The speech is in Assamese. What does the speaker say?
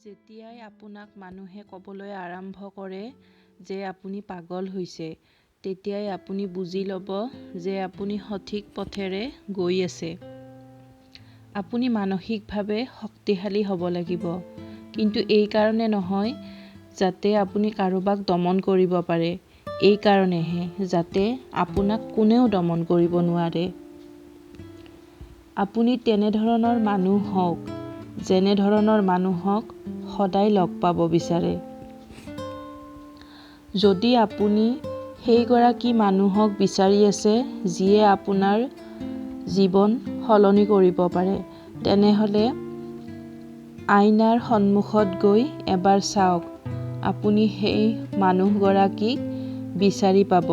যেতিয়াই আপোনাক মানুহে ক'বলৈ আৰম্ভ কৰে যে আপুনি পাগল হৈছে, তেতিয়াই আপুনি বুজি ল'ব যে আপুনি সঠিক পথেৰে গৈ আছে। আপুনি মানসিকভাৱে শক্তিশালী হ'ব লাগিব, কিন্তু এই কাৰণে নহয় যাতে আপুনি কাৰোবাক দমন কৰিব পাৰে, এই কাৰণেহে যাতে আপোনাক কোনেও দমন কৰিব নোৱাৰে। আপুনি তেনেধৰণৰ মানুহ হওক, যেনে ধৰণৰ মানুহক সদায় লগ পাব বিচাৰে। যদি আপুনি সেইগৰাকী মানুহক বিচাৰি আছে যিয়ে আপোনাৰ জীৱন সলনি কৰিব পাৰে, তেনেহ'লে আইনাৰ সন্মুখত গৈ এবাৰ চাওক, আপুনি সেই মানুহগৰাকীক বিচাৰি পাব।